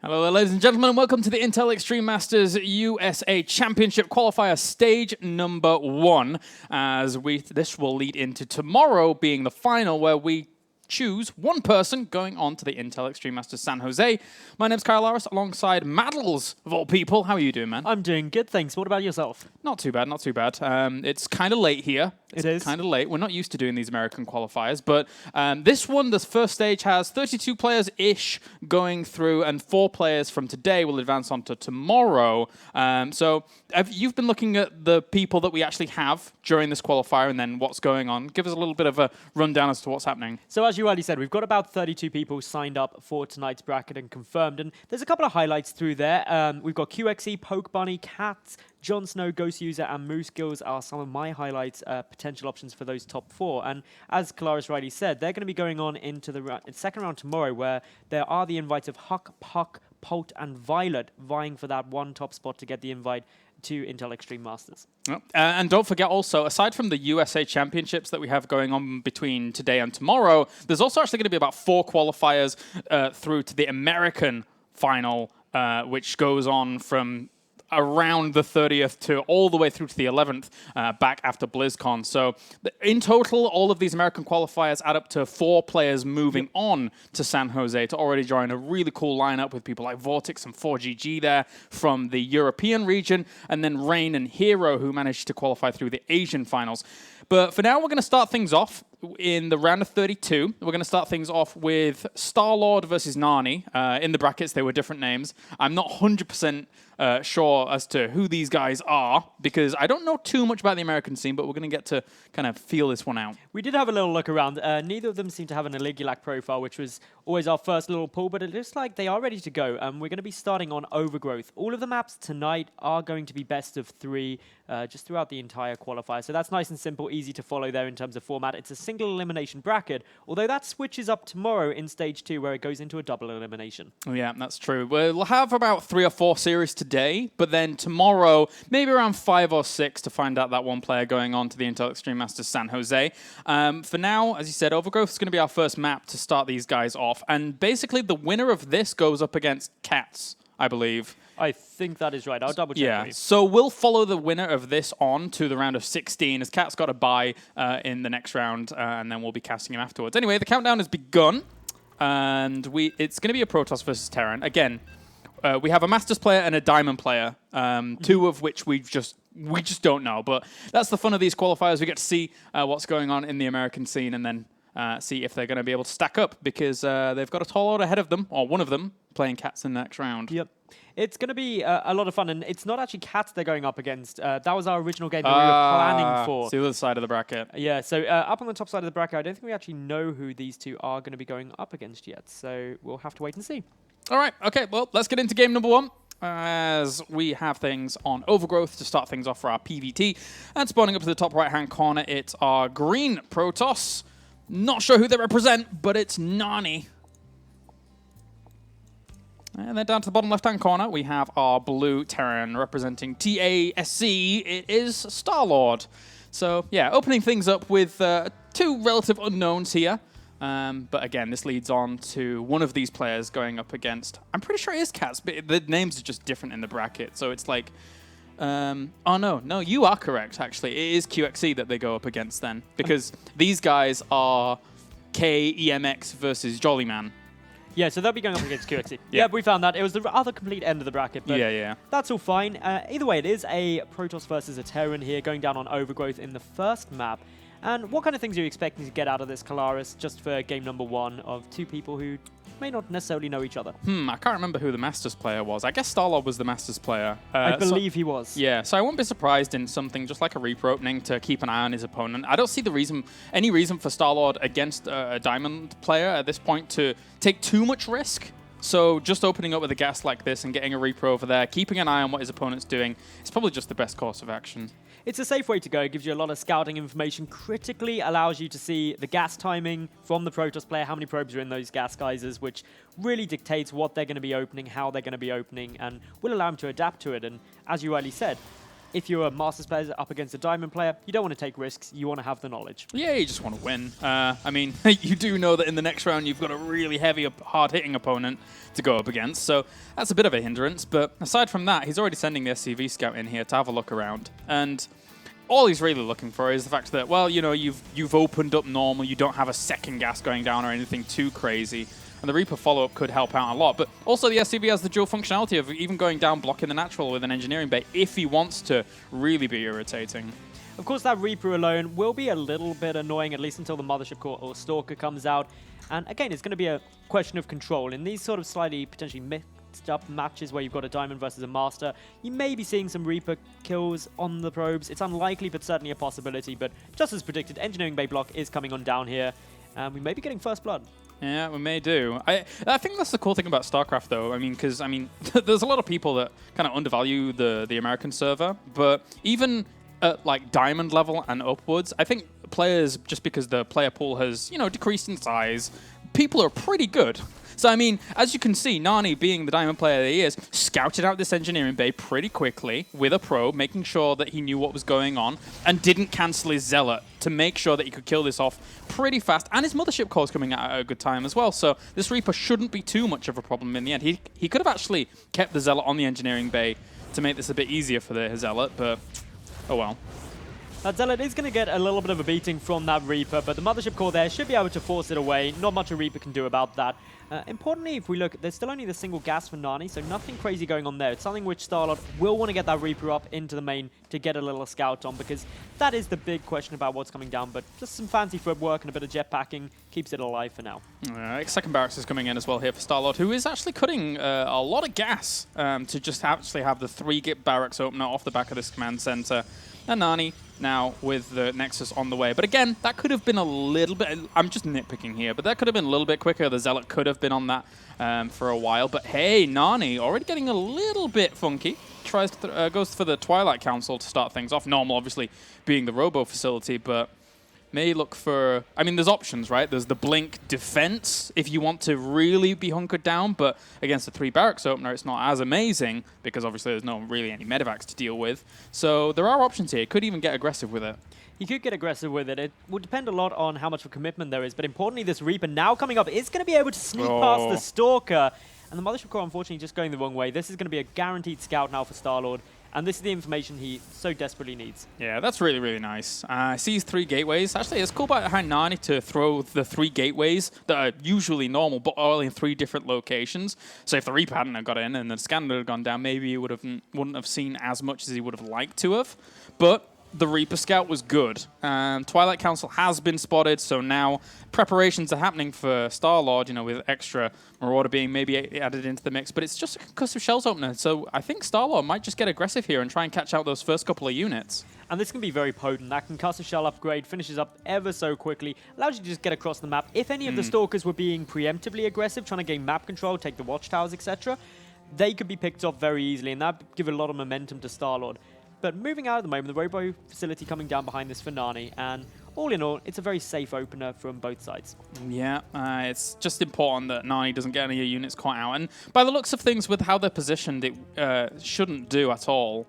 Hello, ladies and gentlemen, and welcome to the Intel Extreme Masters USA Championship Qualifier Stage number 1. This will lead into tomorrow being the final, where we choose one person going on to the Intel Extreme Masters San Jose. My name's Kyle Laris, alongside Maddles, of all people. How are you doing, man? I'm doing good, thanks. What about yourself? Not too bad, not too bad. It's kind of late here. It's kind of late. We're not used to doing these American qualifiers, but this one, this first stage, has 32 players-ish going through, and 4 players from today will advance on to tomorrow. So you've been looking at the people that we actually have during this qualifier and then what's going on. Give us a little bit of a rundown as to what's happening. So as you already said, we've got about 32 people signed up for tonight's bracket and confirmed, and there's a couple of highlights through there. We've got QXE, Poke Bunny, Cats, Jon Snow, Ghost User, and Moose Skills are some of my highlights, potential options for those top 4. And as Kalaris rightly said, they're going to be going on into the second round tomorrow, where there are the invites of Huck, Puck, Polt, and Violet vying for that one top spot to get the invite to Intel Extreme Masters. And don't forget also, aside from the USA Championships that we have going on between today and tomorrow, there's also actually going to be about 4 qualifiers through to the American final, which goes on from around the 30th to all the way through to the 11th, back after BlizzCon. So in total, all of these American qualifiers add up to 4 players moving on to San Jose to already join a really cool lineup with people like Vortex and 4GG there from the European region, and then Rain and Hero, who managed to qualify through the Asian finals. But for now, we're going to start things off in the round of 32. We're going to start things off with Starlord versus Narni. In the brackets, they were different names. I'm not 100% sure as to who these guys are, because I don't know too much about the American scene, but we're going to get to kind of feel this one out. We did have a little look around. Neither of them seem to have an Eligulac profile, which was always our first little pull, but it looks like they are ready to go. We're going to be starting on Overgrowth. All of the maps tonight are going to be best of 3, just throughout the entire qualifier. So that's nice and simple, easy to follow there in terms of format. It's a single elimination bracket, although that switches up tomorrow in stage 2, where it goes into a double elimination. Oh, yeah, that's true. We'll have about 3 or 4 series today, but then tomorrow, maybe around 5 or 6 to find out that one player going on to the Intel Extreme Masters San Jose. For now, as you said, Overgrowth is going to be our first map to start these guys off, and basically the winner of this goes up against Cats, I believe. I think that is right. I'll double check. Yeah, so we'll follow the winner of this on to the round of 16, as Cat's got a bye in the next round, and then we'll be casting him afterwards. Anyway, the countdown has begun, and it's going to be a Protoss versus Terran. Again, we have a Masters player and a Diamond player, 2 of which we just don't know. But that's the fun of these qualifiers. We get to see what's going on in the American scene, and then see if they're going to be able to stack up, because they've got a tall order ahead of them, or one of them, playing Cats in the next round. Yep. It's going to be a lot of fun, and it's not actually Cats they're going up against. That was our original game that we were planning for. It's the other side of the bracket. Yeah, so up on the top side of the bracket, I don't think we actually know who these 2 are going to be going up against yet, so we'll have to wait and see. All right, okay, well, let's get into game number 1. As we have things on Overgrowth to start things off for our PvT. And spawning up to the top right-hand corner, it's our green Protoss. Not sure who they represent, but it's Narni. And then down to the bottom left-hand corner, we have our blue Terran representing TASC. It is Starlord. So, yeah, opening things up with 2 relative unknowns here. But again, this leads on to one of these players going up against, I'm pretty sure it is Cats, but the names are just different in the bracket. So it's like, oh no, you are correct, actually. It is QXE that they go up against then, because these guys are KEMX versus Jollyman. Yeah, so they'll be going up against QXE. Yeah, we found that. It was the other complete end of the bracket, but that's all fine. Either way, it is a Protoss versus a Terran here, going down on Overgrowth in the first map. And what kind of things are you expecting to get out of this, Kalaris, just for game number 1 of 2 people who may not necessarily know each other? I can't remember who the Masters player was. I guess Starlord was the Masters player. I believe he was. Yeah, so I won't be surprised in something just like a repro opening to keep an eye on his opponent. I don't see any reason for Starlord against a Diamond player at this point to take too much risk. So just opening up with a gas like this and getting a repro over there, keeping an eye on what his opponent's doing, is probably just the best course of action. It's a safe way to go. It gives you a lot of scouting information, critically allows you to see the gas timing from the Protoss player, how many probes are in those gas geysers, which really dictates what they're going to be opening, how they're going to be opening, and will allow them to adapt to it. And as you rightly said, if you're a Masters player up against a Diamond player, you don't want to take risks. You want to have the knowledge. Yeah, you just want to win. I mean, you do know that in the next round you've got a really heavy, hard-hitting opponent to go up against, so that's a bit of a hindrance. But aside from that, he's already sending the SCV scout in here to have a look around. And all he's really looking for is the fact that, well, you know, you've opened up normal, you don't have a second gas going down or anything too crazy. And the Reaper follow-up could help out a lot. But also the SCV has the dual functionality of even going down, blocking the natural with an engineering bay if he wants to really be irritating. Of course, that Reaper alone will be a little bit annoying, at least until the Mothership Core or Stalker comes out. And again, it's going to be a question of control. In these sort of slightly potentially mixed up matches where you've got a Diamond versus a Master, you may be seeing some Reaper kills on the probes. It's unlikely, but certainly a possibility. But just as predicted, Engineering Bay block is coming on down here. And we may be getting first blood. Yeah, we may do. I think that's the cool thing about StarCraft, though. I mean, because there's a lot of people that kind of undervalue the American server, but even at like Diamond level and upwards, I think players, just because the player pool has decreased in size, people are pretty good. So, I mean, as you can see, Narni, being the Diamond player that he is, scouted out this engineering bay pretty quickly with a probe, making sure that he knew what was going on, and didn't cancel his Zealot to make sure that he could kill this off pretty fast. And his Mothership Core is coming out at a good time as well, so this Reaper shouldn't be too much of a problem in the end. He could have actually kept the Zealot on the engineering bay to make this a bit easier for the Zealot, but oh well. That Zealot is going to get a little bit of a beating from that Reaper, but the Mothership Core there should be able to force it away. Not much a Reaper can do about that. Importantly, if we look, there's still only the single gas for Narni, so nothing crazy going on there. It's something which Starlord will want to get that Reaper up into the main to get a little scout on, because that is the big question about what's coming down, but just some fancy footwork and a bit of jetpacking keeps it alive for now. Second barracks is coming in as well here for Starlord, who is actually cutting a lot of gas to just actually have the 3 barracks opener off the back of this command center. And Narni now with the Nexus on the way. But again, that could have been a little bit, I'm just nitpicking here, but that could have been a little bit quicker. The Zealot could have been on that for a while. But hey, Narni already getting a little bit funky. Tries to goes for the Twilight Council to start things off. Normal, obviously, being the Robo facility, but may look for, I mean, there's options, right? There's the Blink defense if you want to really be hunkered down, but against the 3 barracks opener, it's not as amazing because obviously there's not really any medevacs to deal with. So there are options here. Could even get aggressive with it. He could get aggressive with it. It would depend a lot on how much of a commitment there is, but importantly, this Reaper now coming up is going to be able to sneak past the Stalker. And the Mothership Core, unfortunately, just going the wrong way. This is going to be a guaranteed scout now for Starlord. And this is the information he so desperately needs. Yeah, that's really, really nice. Sees 3 gateways. Actually, it's cool behind Narni to throw the 3 gateways that are usually normal, but all in 3 different locations. So if the Reaper hadn't got in and the scanner had gone down, maybe he wouldn't have seen as much as he would have liked to have. But the Reaper Scout was good. Twilight Council has been spotted, so now preparations are happening for Starlord, with extra Marauder being maybe added into the mix, but it's just a concussive shells opener, so I think Starlord might just get aggressive here and try and catch out those first couple of units. And this can be very potent. That concussive shell upgrade finishes up ever so quickly, allows you to just get across the map. If any of the Stalkers were being preemptively aggressive, trying to gain map control, take the watchtowers, etc., they could be picked off very easily, and that would give a lot of momentum to Starlord. But moving out at the moment, the Robo facility coming down behind this for Narni, and all in all, it's a very safe opener from both sides. Yeah, it's just important that Narni doesn't get any units caught out. And by the looks of things, with how they're positioned, it shouldn't do at all.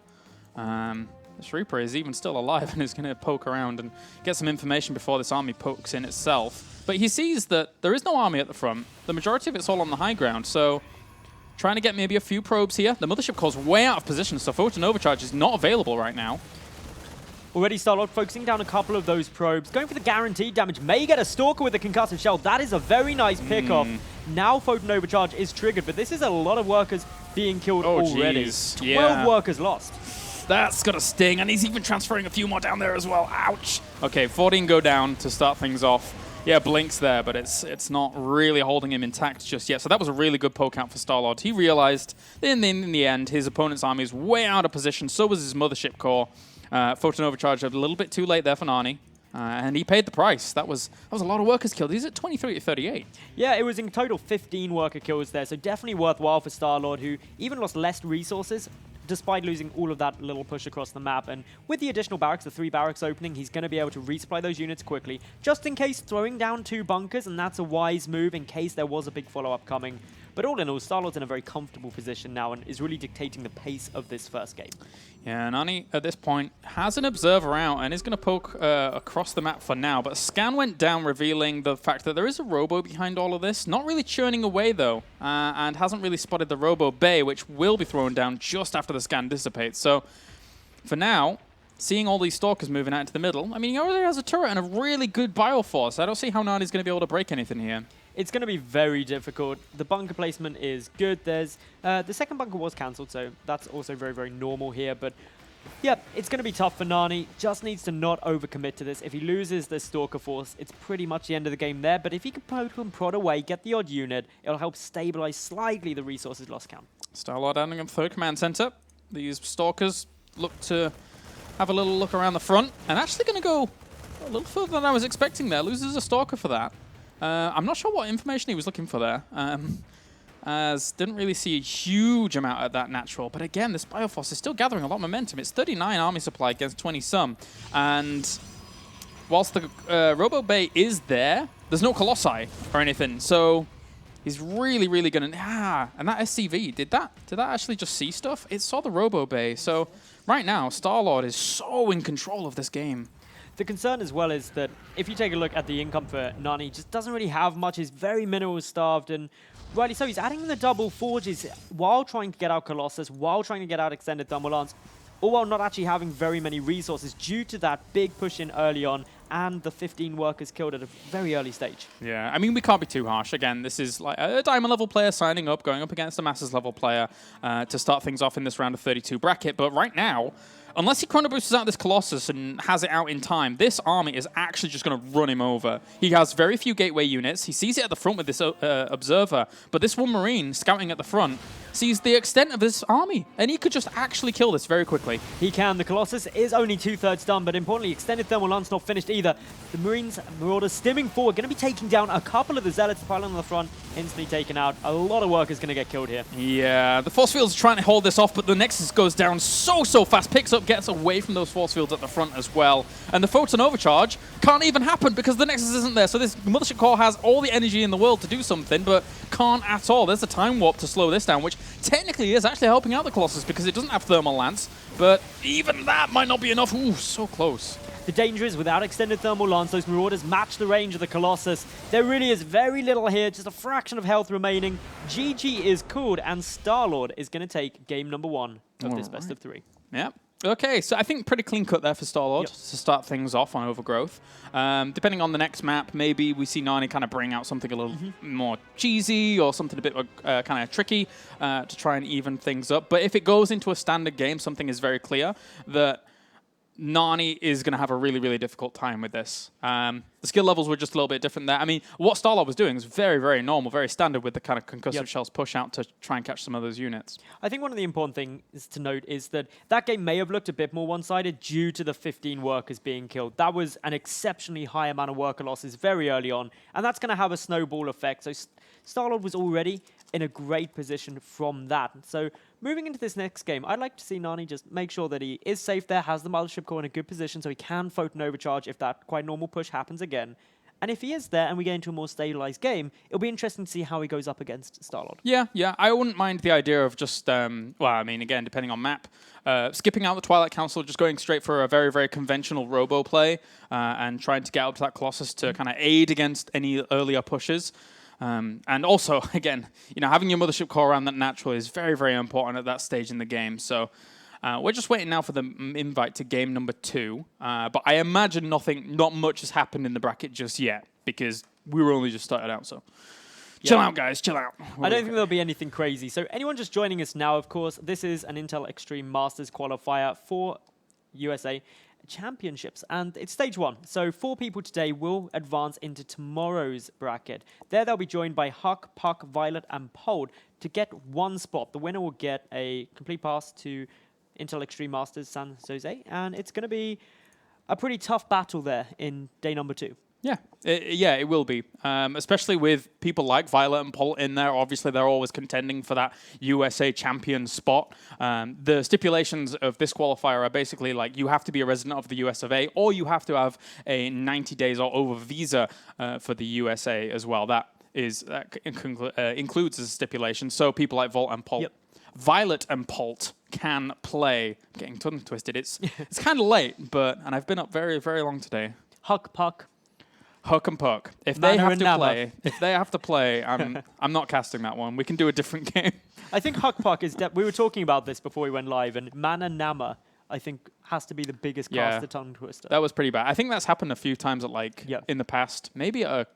This Reaper is even still alive and is going to poke around and get some information before this army pokes in itself. But he sees that there is no army at the front. The majority of it's all on the high ground, so trying to get maybe a few probes here. The Mothership Core's way out of position, so Photon Overcharge is not available right now. Already Starlord focusing down a couple of those probes. Going for the guaranteed damage. May get a Stalker with the concussive shell. That is a very nice pickoff. Now Photon Overcharge is triggered, but this is a lot of workers being killed already. Geez. 12 workers lost. That's got a sting, and he's even transferring a few more down there as well. Ouch. Okay, 14 go down to start things off. Yeah, Blink's there, but it's not really holding him intact just yet. So that was a really good poke out for Starlord. He realized in the end his opponent's army is way out of position. So was his Mothership Core. Photon Overcharge a little bit too late there for Narni. And he paid the price. That was a lot of workers killed. He's at 23 to 38. Yeah, it was in total 15 worker kills there. So definitely worthwhile for Starlord, who even lost less resources despite losing all of that little push across the map. And with the additional barracks, the 3 barracks opening, he's going to be able to resupply those units quickly, just in case throwing down 2 bunkers, and that's a wise move in case there was a big follow-up coming But all in all, Starlord's in a very comfortable position now and is really dictating the pace of this first game. Yeah, Narni at this point has an observer out and is going to poke across the map for now. But a scan went down, revealing the fact that there is a robo behind all of this. Not really churning away, though, and hasn't really spotted the robo bay, which will be thrown down just after the scan dissipates. So for now, seeing all these stalkers moving out into the middle, I mean, he already has a turret and a really good bioforce. I don't see how Narni's going to be able to break anything here. It's going to be very difficult. The bunker placement is good. There's the second bunker was cancelled, so that's also very, very normal here. But yeah, it's going to be tough for Narni. Just needs to not overcommit to this. If he loses the Stalker Force, it's pretty much the end of the game there. But if he can poke and prod away, get the odd unit, it'll help stabilize slightly the resources loss count. Starlord adding up third command center. These stalkers look to have a little look around the front, and actually going to go a little further than I was expecting there. Loses a stalker for that. I'm not sure what information he was looking for there, as didn't really see a huge amount at that natural. But again, this Bioforce is still gathering a lot of momentum. It's 39 army supply against 20-some. And whilst the Robo Bay is there, there's no Colossi or anything. So he's really, really going to... and that SCV, did that actually just see stuff? It saw the Robo Bay. So right now, Starlord is so in control of this game. The concern as well is that if you take a look at the income for Narni, just doesn't really have much. He's very mineral starved, and rightly so. He's adding the double forges while trying to get out Colossus, while trying to get out Extended Thermal Lance, all while not actually having very many resources due to that big push in early on and the 15 workers killed at a very early stage. Yeah, I mean, we can't be too harsh. Again, this is like a diamond level player signing up, going up against a Masters level player to start things off in this round of 32 bracket. But right now, unless he chrono boosters out this Colossus and has it out in time, this army is actually just going to run him over. He has very few gateway units. He sees it at the front with this observer, but this one Marine scouting at the front sees the extent of this army, and he could just actually kill this very quickly. He can. The Colossus is only 2/3 done, but importantly, Extended Thermal Lance not finished either. The Marauders stimming forward, going to be taking down a couple of the Zealots, the pylon on the front, instantly taken out. A lot of workers going to get killed here. Yeah, the force fields are trying to hold this off, but the Nexus goes down so fast, picks up, gets away from those force fields at the front as well. And the photon overcharge can't even happen because the Nexus isn't there. So this Mothership Core has all the energy in the world to do something, but can't at all. There's a time warp to slow this down, which technically is actually helping out the Colossus because it doesn't have thermal lance, but even that might not be enough. Ooh, so close. The danger is without Extended Thermal Lance, those Marauders match the range of the Colossus. There really is very little here, just a fraction of health remaining. GG is called, and Starlord is going to take game number 1 of this best of 3. Yeah. Okay, so I think pretty clean cut there for Starlord to start things off on Overgrowth. Depending on the next map, maybe we see Narni kind of bring out something a little more cheesy or something a bit kind of tricky to try and even things up. But if it goes into a standard game, something is very clear that Narni is going to have a really, really difficult time with this. The skill levels were just a little bit different there. I mean, what Starlord was doing is very, very normal, very standard with the kind of concussive shells push out to try and catch some of those units. I think one of the important things to note is that that game may have looked a bit more one-sided due to the 15 workers being killed. That was an exceptionally high amount of worker losses very early on, and that's going to have a snowball effect. So Starlord was already in a great position from that. So moving into this next game, I'd like to see Narni just make sure that he is safe there, has the Mothership Core in a good position so he can photon overcharge if that quite normal push happens again. And if he is there and we get into a more stabilized game, it'll be interesting to see how he goes up against Starlord. Yeah, I wouldn't mind the idea of just, well, I mean, again, depending on map, skipping out the Twilight Council, just going straight for a very, very conventional robo play and trying to get up to that Colossus to kind of aid against any earlier pushes. And also, again, having your Mothership Core around that natural is very, very important at that stage in the game. So we're just waiting now for the invite to game number 2. But I imagine not much has happened in the bracket just yet because we were only just started out. So chill out, guys, chill out. I don't think there'll be anything crazy. So anyone just joining us now, of course, this is an Intel Extreme Masters qualifier for USA Championships, and it's stage 1. So 4 people today will advance into tomorrow's bracket. There they'll be joined by Huck, Puck, Violet, and Pold to get 1 spot. The winner will get a complete pass to Intel Extreme Masters San Jose, and it's going to be a pretty tough battle there in day number 2. Yeah, it will be, especially with people like Violet and Polt in there. Obviously, they're always contending for that USA champion spot. The stipulations of this qualifier are basically like you have to be a resident of the US of A, or you have to have a 90 days or over visa for the USA as well. That is includes as a stipulation, so people like Volt and Pult. Yep. Violet and Pult can play. I'm getting tongue twisted. It's kind of late, and I've been up very, very long today. Huck Puck. Huck and Puck. If Mana they have and to Nama. play, I'm not casting that one. We can do a different game. I think Huck Puck is... we were talking about this before we went live, and Mana Nama, I think, has to be the biggest caster tongue twister. That was pretty bad. I think that's happened a few times at in the past. Maybe at a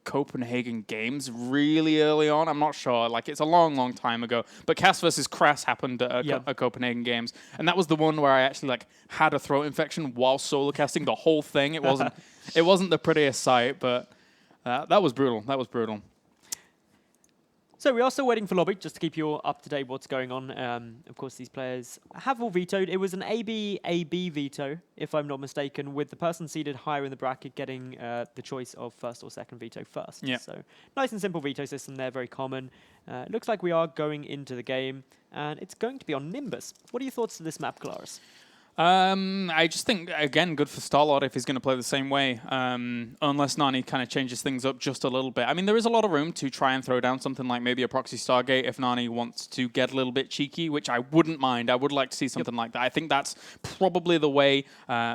Copenhagen Games really early on. I'm not sure. Like, it's a long, long time ago. But Cass versus Crass happened at a Copenhagen Games. And that was the one where I actually had a throat infection while solo casting the whole thing. It wasn't the prettiest sight, but that was brutal. That was brutal. So we are still waiting for lobby, just to keep you all up to date what's going on. Of course, these players have all vetoed. It was an AB veto, if I'm not mistaken, with the person seated higher in the bracket getting the choice of first or second veto first. Yeah. So nice and simple veto system there, very common. It looks like we are going into the game, and it's going to be on Nimbus. What are your thoughts to this map, Claris? I just think, again, good for Starlord if he's going to play the same way, unless Narni kind of changes things up just a little bit. I mean, there is a lot of room to try and throw down something like maybe a proxy Stargate if Narni wants to get a little bit cheeky, which I wouldn't mind. I would like to see something like that. I think that's probably the way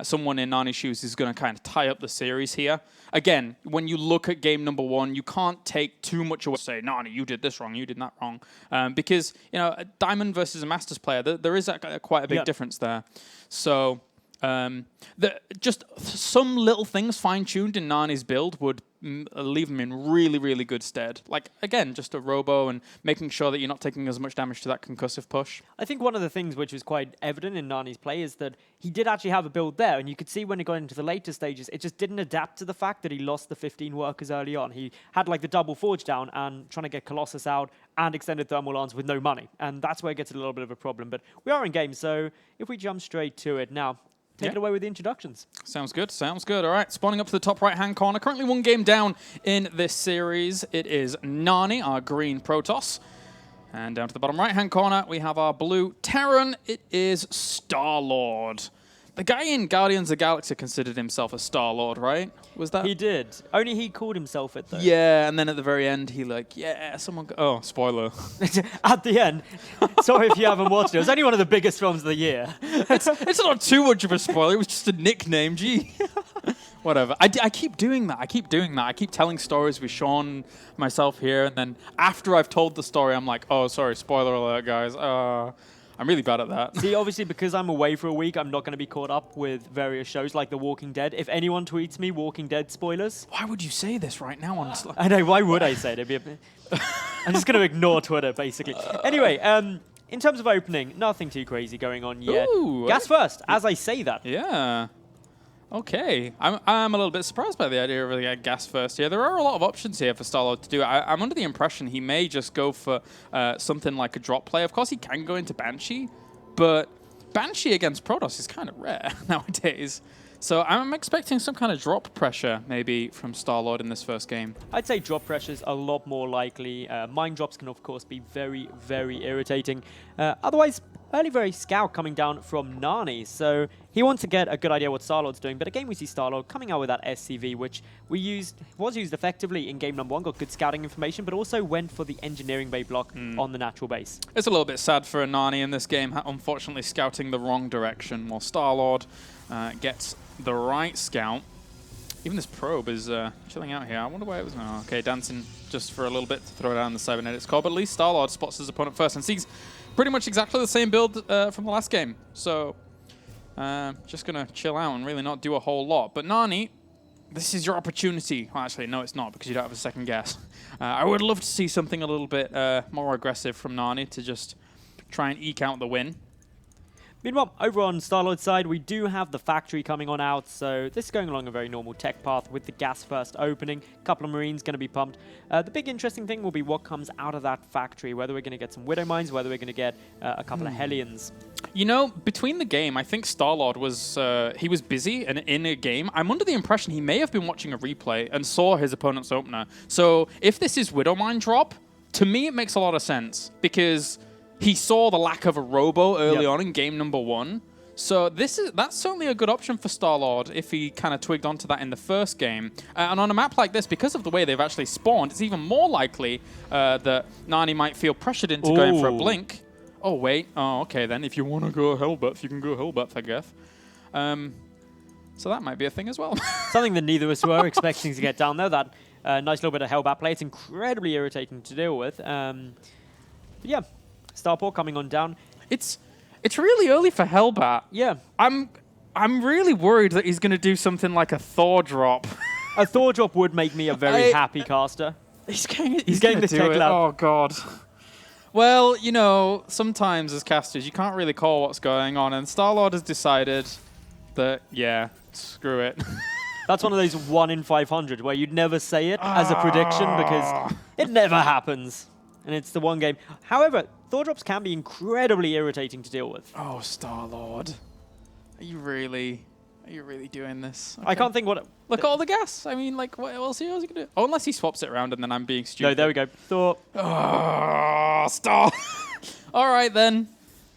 someone in Narni's shoes is going to kind of tie up the series here. Again, when you look at game number 1, you can't take too much away. Say, Narni, you did this wrong, you did that wrong. Because, a Diamond versus a Masters player, there is quite a big difference there. So, just some little things fine-tuned in Narni's build would leave him in really, really good stead. Like, again, just a robo and making sure that you're not taking as much damage to that concussive push. I think one of the things which was quite evident in Narni's play is that he did actually have a build there, and you could see when he got into the later stages, it just didn't adapt to the fact that he lost the 15 workers early on. He had the double forge down and trying to get Colossus out and extended thermal lance with no money, and that's where it gets a little bit of a problem. But we are in game, so if we jump straight to it now, take it away with the introductions. Sounds good. Sounds good. All right, spawning up to the top right-hand corner. Currently 1 game down in this series. It is Narni, our green Protoss. And down to the bottom right-hand corner, we have our blue Terran. It is Starlord. The guy in Guardians of the Galaxy considered himself a Starlord, right? Was that? He did. Only he called himself it, though. Yeah, and then at the very end, someone... Oh, spoiler. At the end. Sorry if you haven't watched it. It was only one of the biggest films of the year. It's not too much of a spoiler. It was just a nickname. Gee. Whatever. I keep doing that. I keep telling stories with Sean, myself here, and then after I've told the story, I'm like, oh, sorry, spoiler alert, guys. I'm really bad at that. See, obviously, because I'm away for a week, I'm not going to be caught up with various shows like The Walking Dead. If anyone tweets me Walking Dead spoilers... Why would you say this right now on... I know, why would I say it? I'm just going to ignore Twitter, basically. Anyway, in terms of opening, nothing too crazy going on yet. Ooh, Gas first, as I say that. Yeah. Okay. I'm a little bit surprised by the idea of really gas first here. There are a lot of options here for Starlord to do. I'm under the impression he may just go for something like a drop play. Of course, he can go into Banshee, but Banshee against Protoss is kind of rare nowadays. So I'm expecting some kind of drop pressure maybe from Starlord in this first game. I'd say drop pressure's a lot more likely. Mine drops can, of course, be very, very irritating. Otherwise, early very scout coming down from Narni. So he wants to get a good idea what Starlord's doing. But again, we see Starlord coming out with that SCV, which was used effectively in game number 1, got good scouting information, but also went for the engineering bay block on the natural base. It's a little bit sad for Narni in this game, unfortunately scouting the wrong direction, while Starlord gets the right scout. Even this probe is chilling out here. I wonder why it was... Oh, okay, dancing just for a little bit to throw down the cybernetics core, but at least Starlord spots his opponent first and sees pretty much exactly the same build from the last game. So, just going to chill out and really not do a whole lot. But Narni, this is your opportunity. Well, actually, no, it's not, because you don't have a second guess. I would love to see something a little bit more aggressive from Narni to just try and eke out the win. Meanwhile, over on Starlord's side, we do have the factory coming on out, so this is going along a very normal tech path with the gas first opening. A couple of Marines going to be pumped. The big interesting thing will be what comes out of that factory, whether we're going to get some Widow Mines, whether we're going to get a couple of Hellions. You know, between the game, I think Starlord was he was busy and in a game. I'm under the impression he may have been watching a replay and saw his opponent's opener. So if this is Widow Mine drop, to me it makes a lot of sense because he saw the lack of a robo early on in game number 1. So that's certainly a good option for Starlord if he kind of twigged onto that in the first game. And on a map like this, because of the way they've actually spawned, it's even more likely that Narni might feel pressured into going for a blink. Oh, wait. Oh, okay, then. If you want to go Hellbirth, you can go Hellbirth, I guess. So that might be a thing as well. Something that neither of us were expecting to get down there. That nice little bit of Hellbat play. It's incredibly irritating to deal with. But yeah, Starport coming on down. It's really early for Hellbat. Yeah. I'm really worried that he's going to do something like a Thor drop. A Thor drop would make me a very happy caster. He's getting the tech lab. Oh, God. Well, you know, sometimes as casters, you can't really call what's going on, and Starlord has decided that, yeah, screw it. That's one of those 1 in 500 where you'd never say it as a prediction because it never happens. And it's the one game. However, Thor drops can be incredibly irritating to deal with. Oh, Starlord. Are you really doing this? Okay. I can't think what... Look at all the gas. I mean, like, what else are you going to do? Oh, unless he swaps it around and then I'm being stupid. No, there we go. Thor. Oh, Star. All right, then.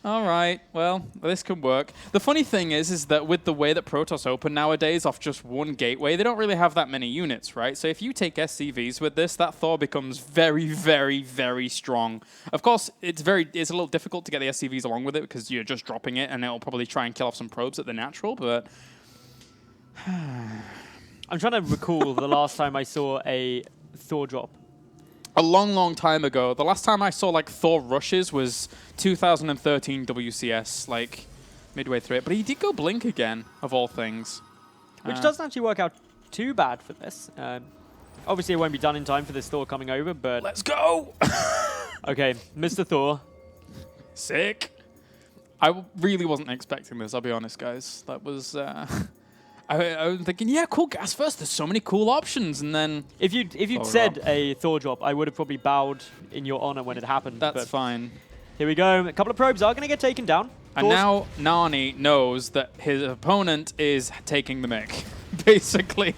All right, well, this can work. The funny thing is that with the way that Protoss open nowadays off just one gateway, they don't really have that many units, right? So if you take SCVs with this, that Thor becomes very, very, very strong. Of course, it's a little difficult to get the SCVs along with it because you're just dropping it and it'll probably try and kill off some probes at the natural, but... I'm trying to recall the last time I saw a Thor drop. A long, long time ago. The last time I saw like Thor rushes was 2013 WCS, like midway through it. But he did go Blink again, of all things. Which doesn't actually work out too bad for this. Obviously, it won't be done in time for this Thor coming over, but... Let's go! Okay, Mr. Thor. Sick. I really wasn't expecting this, I'll be honest, guys. That was... I was thinking, yeah, cool gas first. There's so many cool options, and then if you'd said a Thor drop, I would have probably bowed in your honor when it happened. That's fine. Here we go. A couple of probes are going to get taken down. And now Narni knows that his opponent is taking the mech, basically.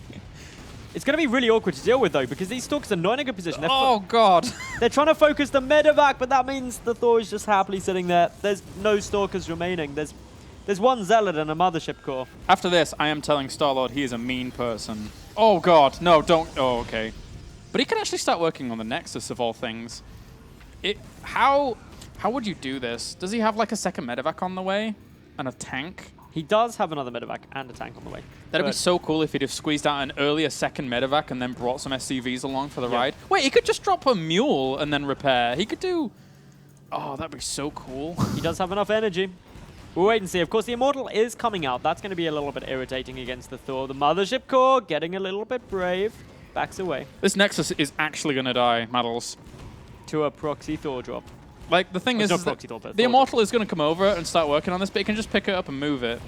It's going to be really awkward to deal with, though, because these Stalkers are not in a good position. Oh, God. They're trying to focus the medevac, but that means the Thor is just happily sitting there. There's no Stalkers remaining. There's one Zealot and a Mothership Core. After this, I am telling Starlord he is a mean person. Oh, God. No, don't. Oh, okay. But he can actually start working on the Nexus, of all things. How would you do this? Does he have, like, a second medevac on the way? And a tank? He does have another medevac and a tank on the way. That'd be so cool if he'd have squeezed out an earlier second medevac and then brought some SCVs along for the ride. Wait, he could just drop a mule and then repair. He could do... Oh, that'd be so cool. He does have enough energy. We'll wait and see. Of course, the Immortal is coming out. That's going to be a little bit irritating against the Thor. The Mothership Core getting a little bit brave. Backs away. This Nexus is actually going to die, Maddles. To a proxy Thor drop. Like, the thing is that the Immortal is going to come over and start working on this, but he can just pick it up and move it.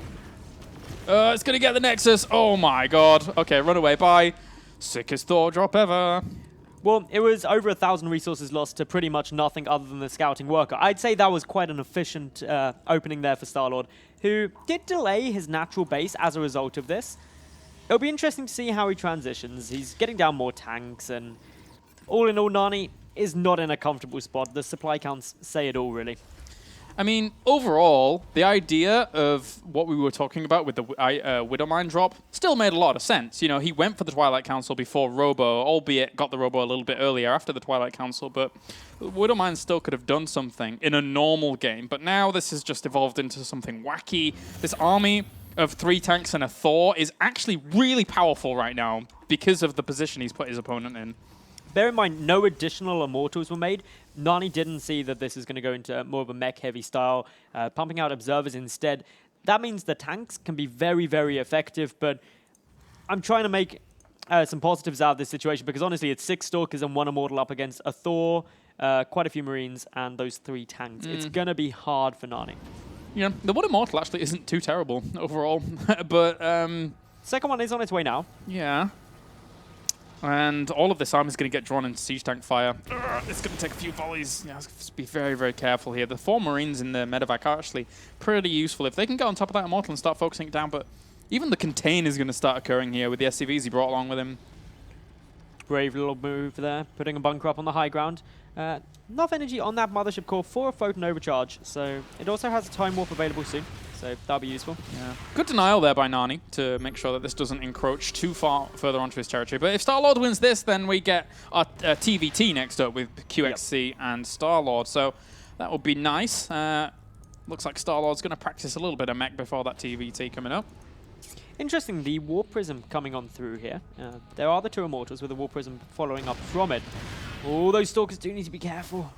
It's going to get the Nexus. Oh, my God. Okay, run away. Bye. Sickest Thor drop ever. Well, it was over 1,000 resources lost to pretty much nothing other than the scouting worker. I'd say that was quite an efficient opening there for Starlord, who did delay his natural base as a result of this. It'll be interesting to see how he transitions. He's getting down more tanks, and all in all, Narni is not in a comfortable spot. The supply counts say it all, really. I mean, overall, the idea of what we were talking about with the Widowmine drop still made a lot of sense. You know, he went for the Twilight Council before Robo, albeit got the Robo a little bit earlier after the Twilight Council, but Widowmine still could have done something in a normal game. But now this has just evolved into something wacky. This army of 3 tanks and a Thor is actually really powerful right now because of the position he's put his opponent in. Bear in mind, no additional Immortals were made. Narni didn't see that this is going to go into more of a mech-heavy style, pumping out Observers instead. That means the tanks can be very, very effective, but I'm trying to make some positives out of this situation because, honestly, it's 6 Stalkers and 1 Immortal up against a Thor, quite a few Marines, and those 3 tanks. It's going to be hard for Narni. Yeah, the 1 Immortal actually isn't too terrible overall, but... Second one is on its way now. Yeah. And all of this army is going to get drawn into siege tank fire. It's going to take a few volleys. Yeah, let's be very, very careful here. The 4 Marines in the medevac are actually pretty useful if they can get on top of that Immortal and start focusing it down. But even the contain is going to start occurring here with the SCVs he brought along with him. Brave little move there, putting a bunker up on the high ground. Enough energy on that Mothership Core for a Photon Overcharge, so it also has a Time Warp available soon. So that'll be useful. Yeah. Good denial there by Narni to make sure that this doesn't encroach too far further onto his territory. But if Starlord wins this, then we get our TvT next up with QXC and Starlord. So that would be nice. Looks like Starlord's going to practice a little bit of mech before that TvT coming up. Interesting, the War Prism coming on through here. There are the two Immortals with the War Prism following up from it. Oh, those Stalkers do need to be careful.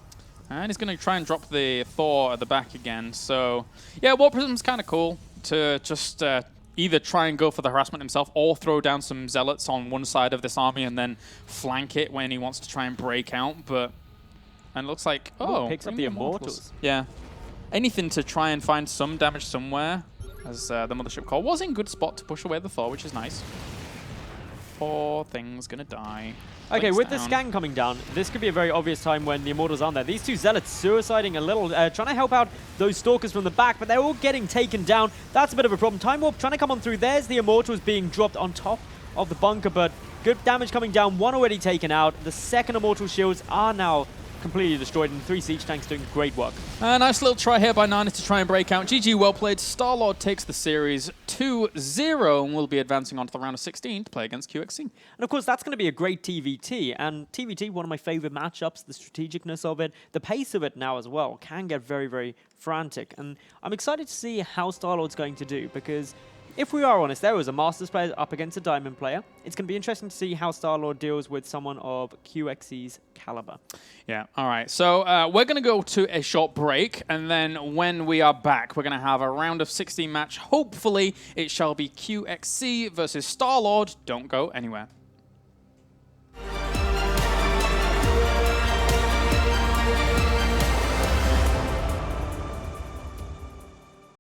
And he's going to try and drop the Thor at the back again. So, yeah, War Prism's kind of cool to just either try and go for the harassment himself or throw down some Zealots on one side of this army and then flank it when he wants to try and break out. And it looks like, picks up the Immortals. Yeah. Anything to try and find some damage somewhere, as the Mothership Core was in good spot to push away the Thor, which is nice. Poor thing's gonna die. Okay, Links with down. the scan coming down, this could be a very obvious time when the Immortals aren't there. These two Zealots suiciding a little, trying to help out those Stalkers from the back, but they're all getting taken down. That's a bit of a problem. Time Warp trying to come on through. There's the Immortals being dropped on top of the bunker, but good damage coming down. One already taken out. The second Immortal shields are now completely destroyed, and 3 siege tanks doing great work. A nice little try here by Narni to try and break out. GG, well played. Starlord takes the series 2-0 and will be advancing on to the round of 16 to play against QXC. And of course, that's going to be a great TvT. And TvT, one of my favorite matchups, the strategicness of it, the pace of it now as well, can get very, very frantic. And I'm excited to see how Starlord's going to do, because if we are honest, there was a Masters player up against a Diamond player. It's going to be interesting to see how Starlord deals with someone of QXC's caliber. Yeah, all right. So we're going to go to a short break, and then when we are back, we're going to have a round of 16 match. Hopefully, it shall be QXC versus Starlord. Don't go anywhere.